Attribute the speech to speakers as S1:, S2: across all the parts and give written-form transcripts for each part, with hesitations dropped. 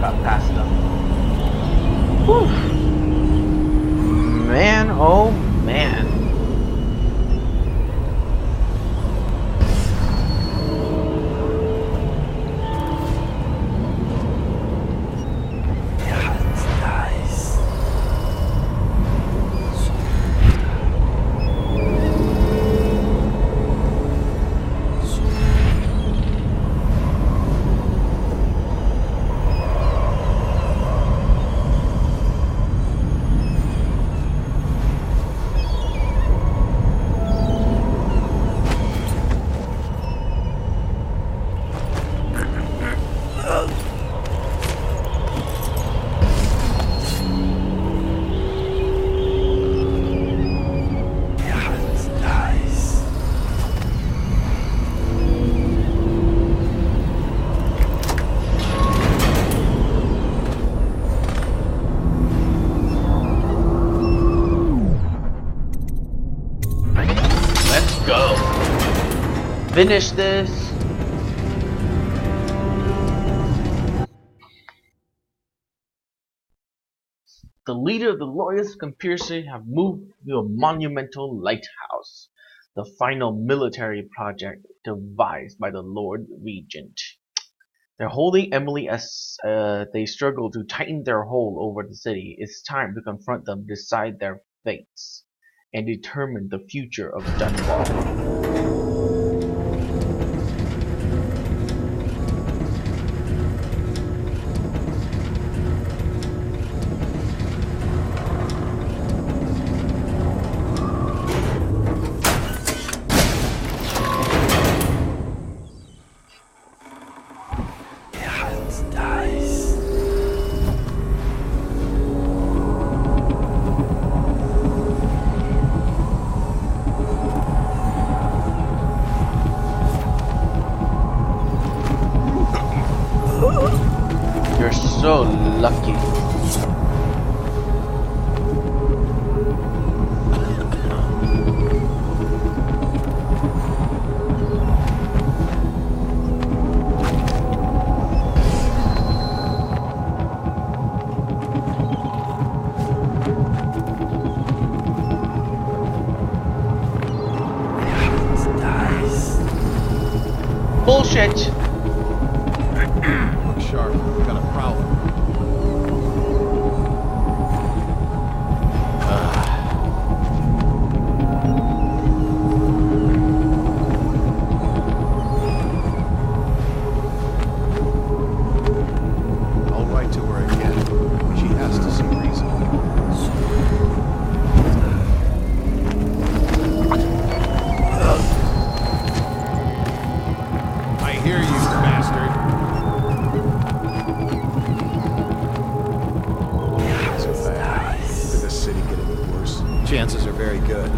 S1: got past them. Whew. Man, oh man. Finish this. The leader of the Loyalist conspiracy have moved to a monumental lighthouse, the final military project devised by the Lord Regent. They're holding Emily as they struggle to tighten their hold over the city. It's time to confront them, decide their fates, and determine the future of Dunwall. You're so lucky. Bullshit.
S2: Look sharp. We've got a problem. I'll write to her again. She has to see reason. I hear you, bastard. So bad. Could this city get any worse? Chances are very good.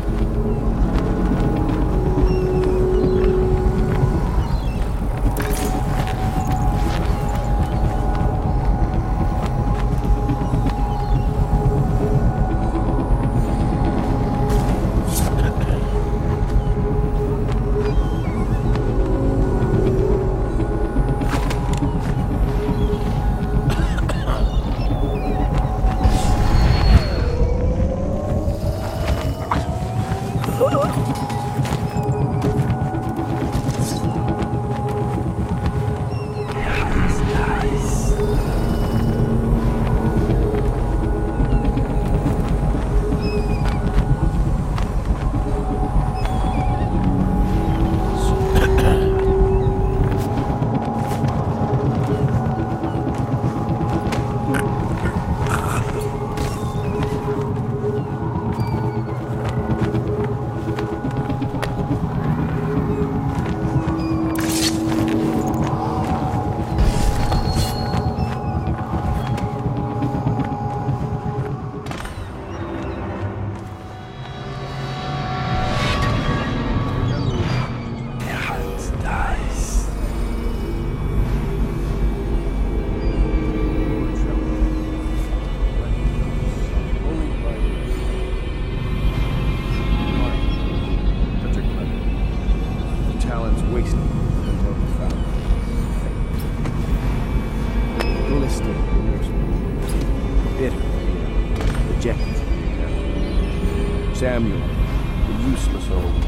S2: Samuel, the useless old,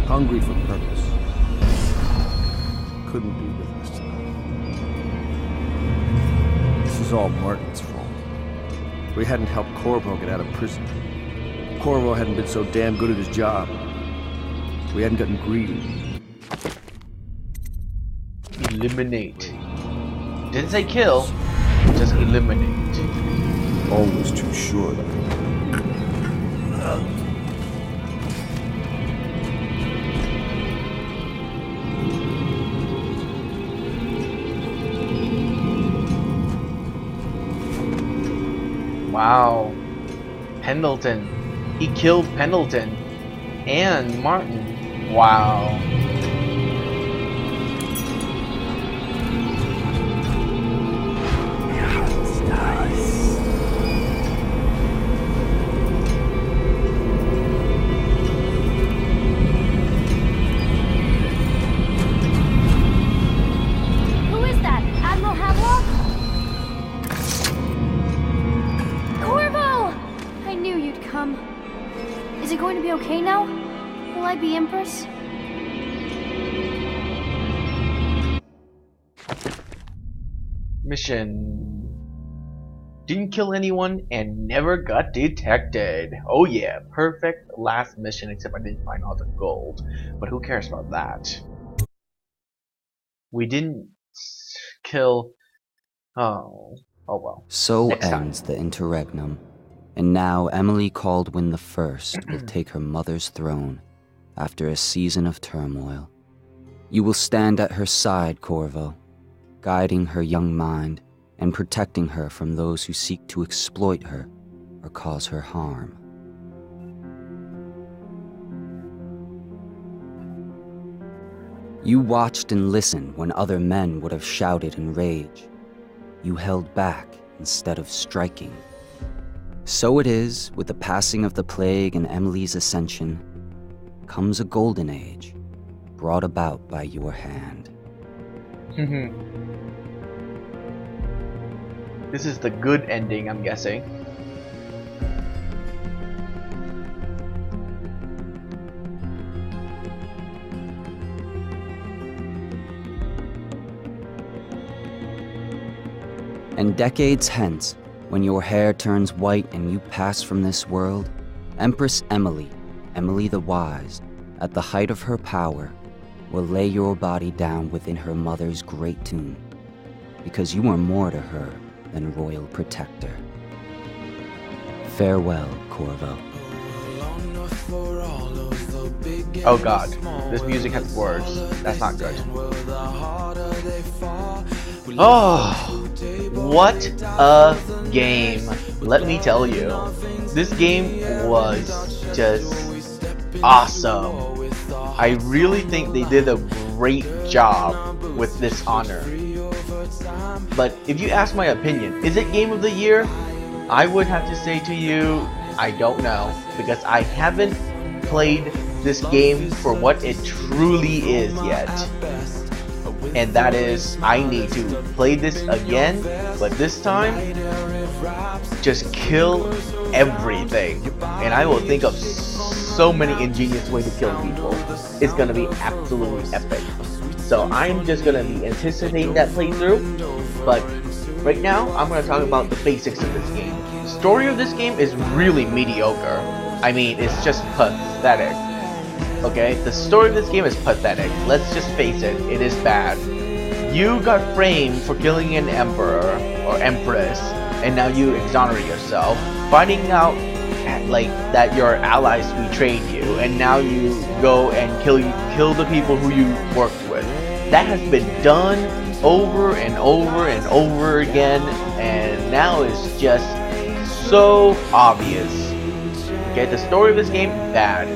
S2: hungry for purpose, couldn't be with us tonight. This is all Martin's fault. We hadn't helped Corvo get out of prison. Corvo hadn't been so damn good at his job. We hadn't gotten greedy.
S1: Eliminate. Didn't say kill, just eliminate.
S2: Always too sure that.
S1: Wow. Pendleton. He killed Pendleton and Martin. Wow.
S3: Is it going to be okay now? Will I be Empress?
S1: Mission. Didn't kill anyone and never got detected. Oh yeah, perfect last mission, except I didn't find all the gold. But who cares about that? We didn't kill... Oh well.
S4: So
S1: Next time.
S4: ends the interregnum. And now Emily Caldwin the First will take her mother's throne after a season of turmoil. You will stand at her side, Corvo, guiding her young mind and protecting her from those who seek to exploit her or cause her harm. You watched and listened when other men would have shouted in rage. You held back instead of striking. So it is, with the passing of the plague and Emily's ascension, comes a golden age, brought about by your hand.
S1: This is the good ending, I'm guessing.
S4: And decades hence, when your hair turns white and you pass from this world, Empress Emily, Emily the Wise, at the height of her power, will lay your body down within her mother's great tomb, because you are more to her than royal protector. Farewell, Corvo.
S1: Oh god, this music has words. That's not good. Oh, what a game. Let me tell you. This game was just awesome. I really think they did a great job with Dishonored. But if you ask my opinion, is it Game of the Year? I would have to say to you, I don't know, because I haven't played this game for what it truly is yet. And that is, I need to play this again, but this time, just kill everything. And I will think of so many ingenious ways to kill people. It's gonna be absolutely epic. So I'm just gonna be anticipating that playthrough, but right now, I'm gonna talk about the basics of this game. The story of this game is really mediocre. I mean, it's just pathetic. Okay, the story of this game is pathetic. Let's just face it, it is bad. You got framed for killing an emperor or empress, and now you exonerate yourself, finding out like that your allies betrayed you, and now you go and kill the people who you worked with. That has been done over and over and over again, and now it's just so obvious. Okay, the story of this game, bad.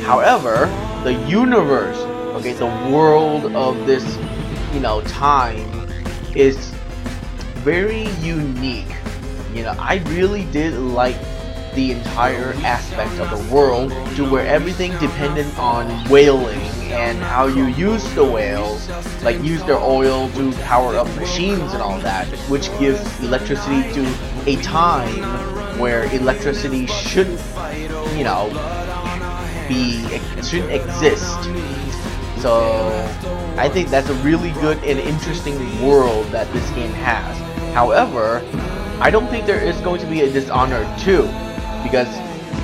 S1: However, the universe, okay, the world of this, time is very unique. I really did like the entire aspect of the world, to where everything depended on whaling and how you use the whales, like use their oil to power up machines and all that, which gives electricity to a time where electricity should, shouldn't exist. So I think that's a really good and interesting world that this game has. However, I don't think there is going to be a Dishonored 2, because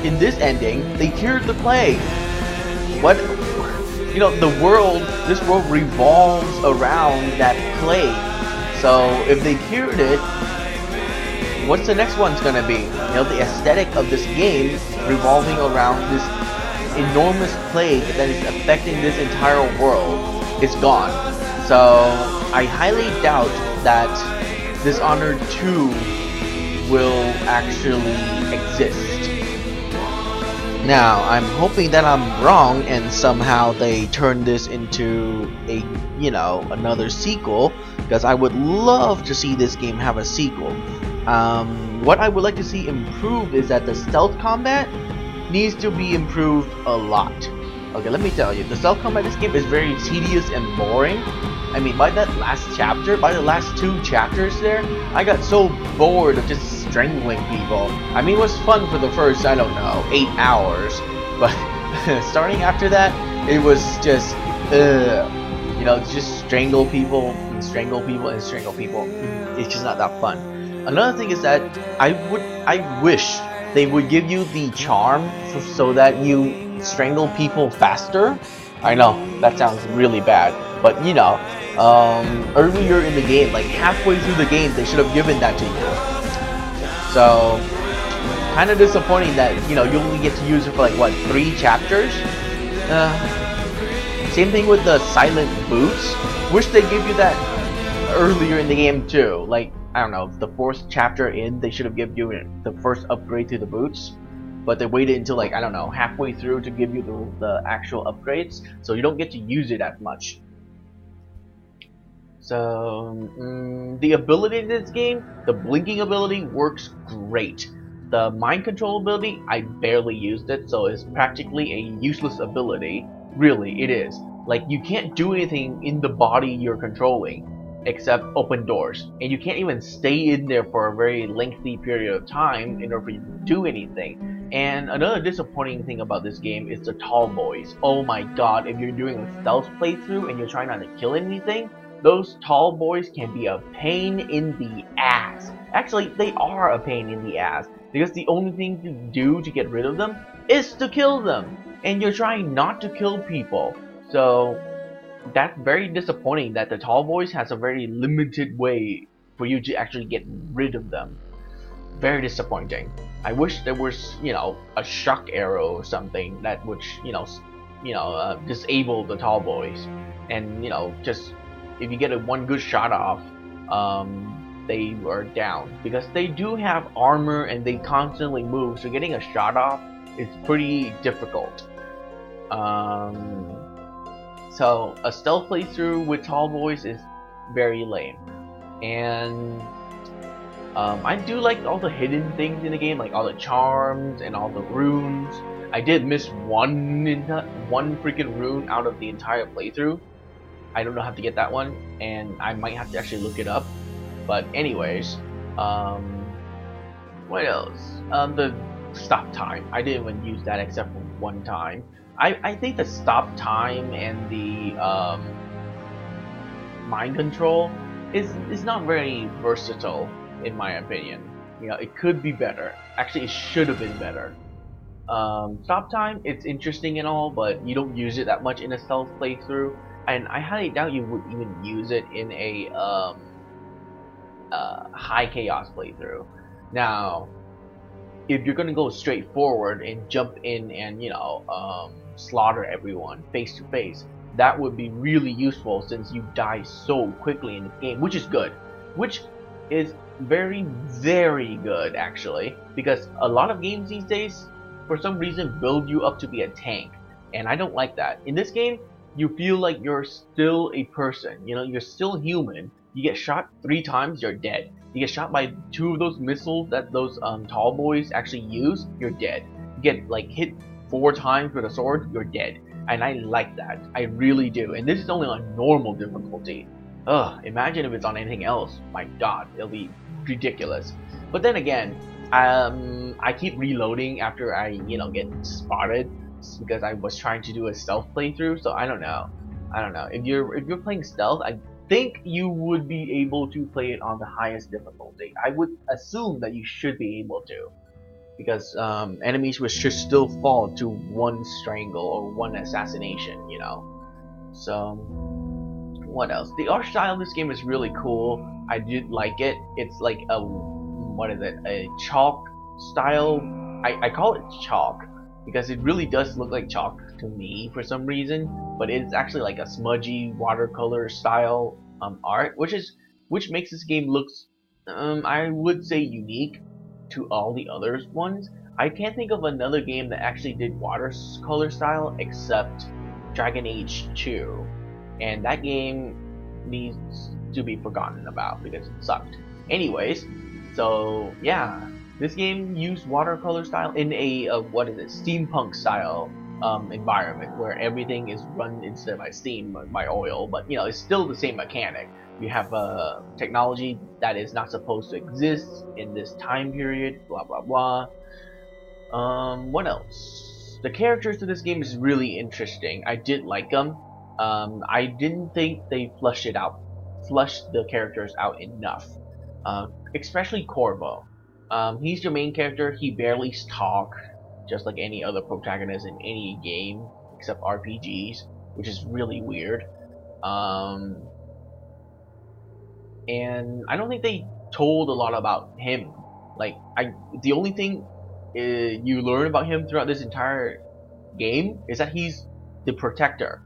S1: in this ending they cured the plague. What, you know, this world revolves around that plague. So if they cured it, what's the next one's gonna be? You know, the aesthetic of this game revolving around this enormous plague that is affecting this entire world is gone. So I highly doubt that Dishonored 2 will actually exist. Now, I'm hoping that I'm wrong and somehow they turn this into a, you know, another sequel, because I would love to see this game have a sequel. What I would like to see improved is that the stealth combat needs to be improved a lot. Okay, let me tell you, the stealth combat in this game is very tedious and boring. I mean, by that last chapter, by the last 2 chapters there, I got so bored of just strangling people. I mean, it was fun for the first, I don't know, 8 hours, but starting after that, it was just, you know, just strangle people and strangle people and strangle people. It's just not that fun. Another thing is that I wish they would give you the charm so that you strangle people faster. I know that sounds really bad, but you know, earlier in the game, like halfway through the game, they should have given that to you. So kind of disappointing that, you know, you only get to use it for like what, 3 chapters. Same thing with the silent boots. Wish they give you that earlier in the game too. Like, I don't know, the 4th chapter in, they should have given you the first upgrade to the boots, but they waited until like, I don't know, halfway through to give you the actual upgrades, so you don't get to use it as much. So the ability in this game, the blinking ability works great. The mind control ability, I barely used it, so it's practically a useless ability. Really, it is. Like, you can't do anything in the body you're controlling except open doors, and you can't even stay in there for a very lengthy period of time in order for you to do anything. And another disappointing thing about this game is the tall boys. Oh my god, if you're doing a stealth playthrough and you're trying not to kill anything, those tall boys can be a pain in the ass. Actually, they are a pain in the ass, because the only thing to do to get rid of them is to kill them, and you're trying not to kill people. So that's very disappointing that the tall boys has a very limited way for you to actually get rid of them. Very disappointing. I wish there was, you know, a shock arrow or something that would, disable the tall boys, and you know, just if you get one good shot off, they are down, because they do have armor and they constantly move. So getting a shot off is pretty difficult. So a stealth playthrough with tall boys is very lame, and I do like all the hidden things in the game, like all the charms and all the runes. I did miss one freaking rune out of the entire playthrough. I don't know how to get that one, and I might have to actually look it up. But anyways, what else? The stop time. I didn't even use that except for one time. I think the stop time and the mind control is not very versatile, in my opinion. You know, it could be better. Actually, it should have been better. Stop time, it's interesting and all, but you don't use it that much in a stealth playthrough, and I highly doubt you would even use it in a high chaos playthrough. Now, if you're gonna go straight forward and jump in and, you know, slaughter everyone face to face, that would be really useful, since you die so quickly in the game, which is good. Which is very, very good, actually, because a lot of games these days, for some reason, build you up to be a tank, and I don't like that. In this game, you feel like you're still a person, you know, you're still human. You get shot 3 times, you're dead. You get shot by 2 of those missiles that those tall boys actually use, you're dead. You get like hit 4 times with a sword, you're dead. And I like that, I really do. And this is only on normal difficulty. Ugh, imagine if it's on anything else. My god, it'll be ridiculous. But then again, I keep reloading after I, you know, get spotted. because I was trying to do a stealth playthrough, so I don't know. If you're playing stealth, I think you would be able to play it on the highest difficulty. I would assume that you should be able to, because enemies should still fall to one strangle or one assassination, you know. So what else? The art style of this game is really cool. I did like it. It's like a, what is it? A chalk style. I call it chalk because it really does look like chalk to me for some reason, but it's actually like a smudgy watercolor style art, which makes this game looks I would say unique to all the other ones. I can't think of another game that actually did watercolor style except Dragon Age 2, and that game needs to be forgotten about because it sucked. Anyways, so yeah, this game used watercolor style in a what is it, steampunk style environment where everything is run instead by steam by oil, but you know it's still the same mechanic. You have technology that is not supposed to exist in this time period, blah blah blah. What else? The characters in this game is really interesting. I did like them. I didn't think they flushed the characters out enough. Especially Corvo. He's your main character. He barely talks, just like any other protagonist in any game except RPGs, which is really weird. And I don't think they told a lot about him. Like, the only thing you learn about him throughout this entire game is that he's the protector,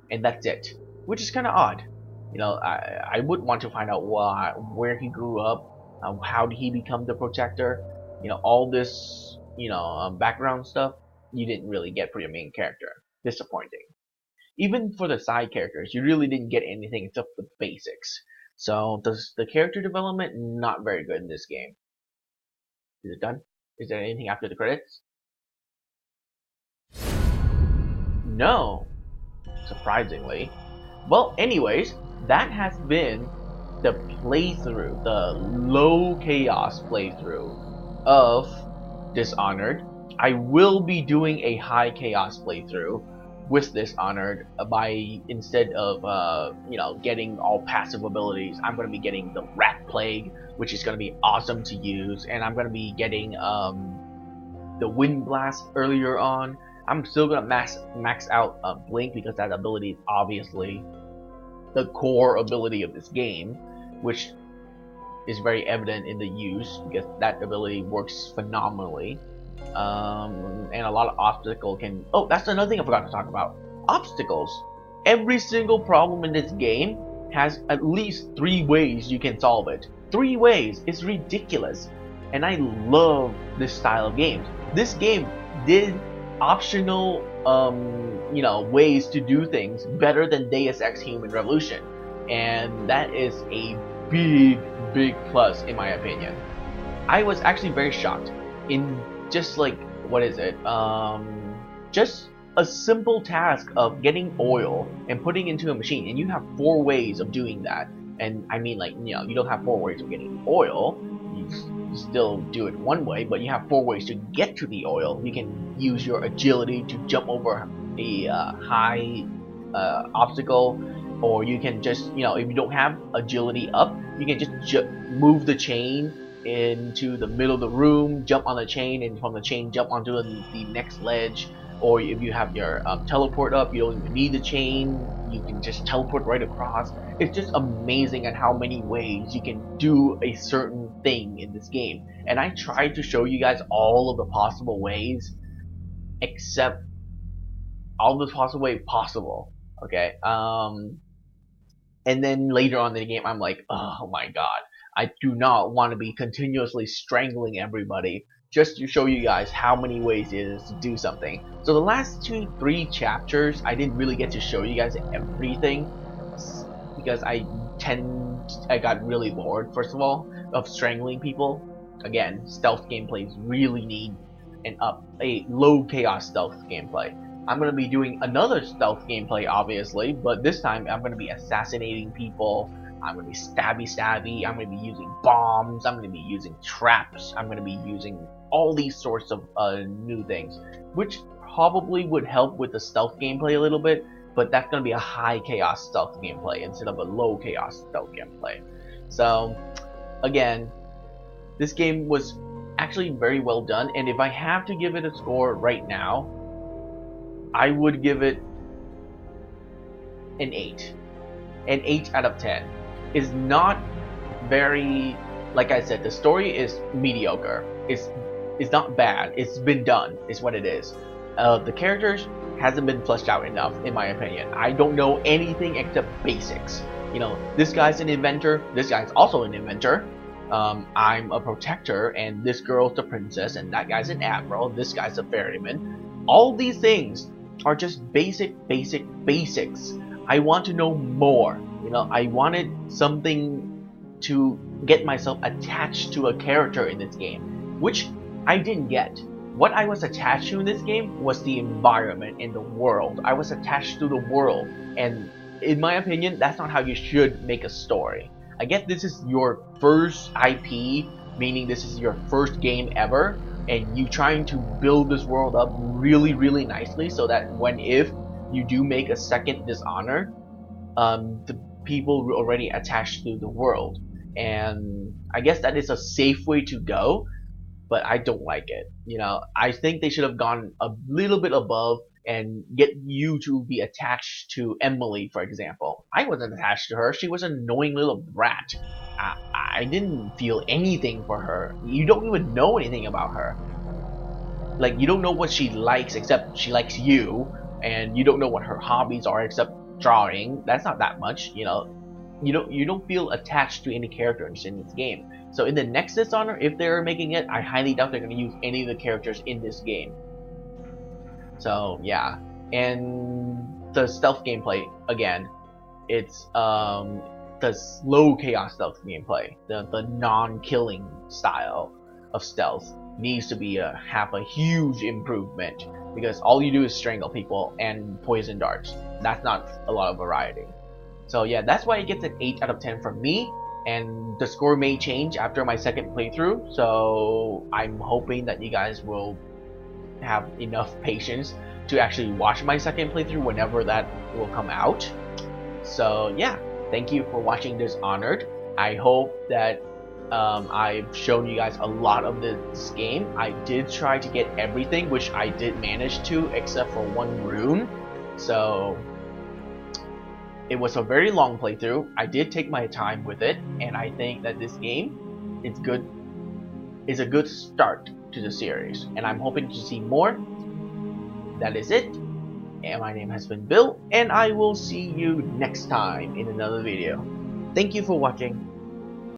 S1: and that's it, which is kind of odd. You know, I would want to find out where he grew up, how did he become the protector. You know, all this, you know, background stuff you didn't really get for your main character. Disappointing. Even for the side characters, you really didn't get anything except the basics. So the character development not very good in this game. Is it done? Is there anything after the credits? No, surprisingly. Well, anyways, that has been the playthrough, the low chaos playthrough of Dishonored. I will be doing a high chaos playthrough with Dishonored by, instead of you know, getting all passive abilities, I'm going to be getting the Rat Plague, which is going to be awesome to use, and I'm going to be getting the Wind Blast earlier on. I'm still going to max out Blink because that ability is obviously the core ability of this game, which is very evident in the use because that ability works phenomenally. And a lot of obstacles can... Oh, that's another thing I forgot to talk about. Obstacles. Every single problem in this game has at least 3 ways you can solve it. 3 ways. It's ridiculous. And I love this style of games. This game did optional, you know, ways to do things better than Deus Ex Human Revolution. And that is a big plus in my opinion. I was actually very shocked in just like, what is it, just a simple task of getting oil and putting into a machine, and you have 4 ways of doing that. And I mean, like, you know, you don't have 4 ways of getting oil, you still do it 1 way, but you have 4 ways to get to the oil. You can use your agility to jump over a high obstacle, or you can just, you know, if you don't have agility up, you can just move the chain into the middle of the room, jump on the chain, and from the chain jump onto the next ledge. Or if you have your teleport up, you don't even need the chain, you can just teleport right across. It's just amazing at how many ways you can do a certain thing in this game. And I tried to show you guys all of the possible ways, except all the possible ways possible. Okay, and then later on in the game, I'm like, oh my god, I do not want to be continuously strangling everybody just to show you guys how many ways it is to do something. So the last 2-3 chapters, I didn't really get to show you guys everything because I got really bored, first of all, of strangling people. Again, stealth gameplays really need a low chaos stealth gameplay. I'm going to be doing another stealth gameplay, obviously, but this time I'm going to be assassinating people. I'm going to be stabby. I'm going to be using bombs. I'm going to be using traps. I'm going to be using all these sorts of new things, which probably would help with the stealth gameplay a little bit, but that's going to be a high chaos stealth gameplay instead of a low chaos stealth gameplay. So again, this game was actually very well done, and if I have to give it a score right now, I would give it an 8. An 8 out of 10. It's not very, like I said, the story is mediocre. It's not bad. It's been done, is what it is. The characters hasn't been fleshed out enough, in my opinion. I don't know anything except basics. You know, this guy's an inventor. This guy's also an inventor. I'm a protector, and this girl's the princess, and that guy's an admiral. This guy's a ferryman. All these things are just basics. I want to know more. You know, I wanted something to get myself attached to a character in this game, which I didn't get. What I was attached to in this game was the environment and the world. I was attached to the world, and in my opinion, that's not how you should make a story. I get this is your first IP, meaning this is your first game ever, and you trying to build this world up really nicely so that if you do make a second Dishonored, the people were already attached to the world. And I guess that is a safe way to go, but I don't like it. You know, I think they should have gone a little bit above and get you to be attached to Emily, for example. I wasn't attached to her. She was an annoying little brat. I didn't feel anything for her. You don't even know anything about her. Like, you don't know what she likes except she likes you, and you don't know what her hobbies are except drawing. That's not that much, you know. You don't feel attached to any characters in this game. So in the next Dishonored, if they're making it, I highly doubt they're going to use any of the characters in this game. So yeah, and the stealth gameplay, again, it's the slow chaos stealth gameplay, the non-killing style of stealth needs to be have a huge improvement, because all you do is strangle people and poison darts. That's not a lot of variety. So yeah, that's why it gets an 8 out of 10 from me, and the score may change after my second playthrough, so I'm hoping that you guys will have enough patience to actually watch my second playthrough whenever that will come out. So yeah, thank you for watching Dishonored. I hope that I've shown you guys a lot of this game. I did try to get everything, which I did manage to, except for one rune. So it was a very long playthrough. I did take my time with it, and I think that this game is a good start to the series, and I'm hoping to see more. That is it, and my name has been Bill, and I will see you next time in another video. Thank you for watching.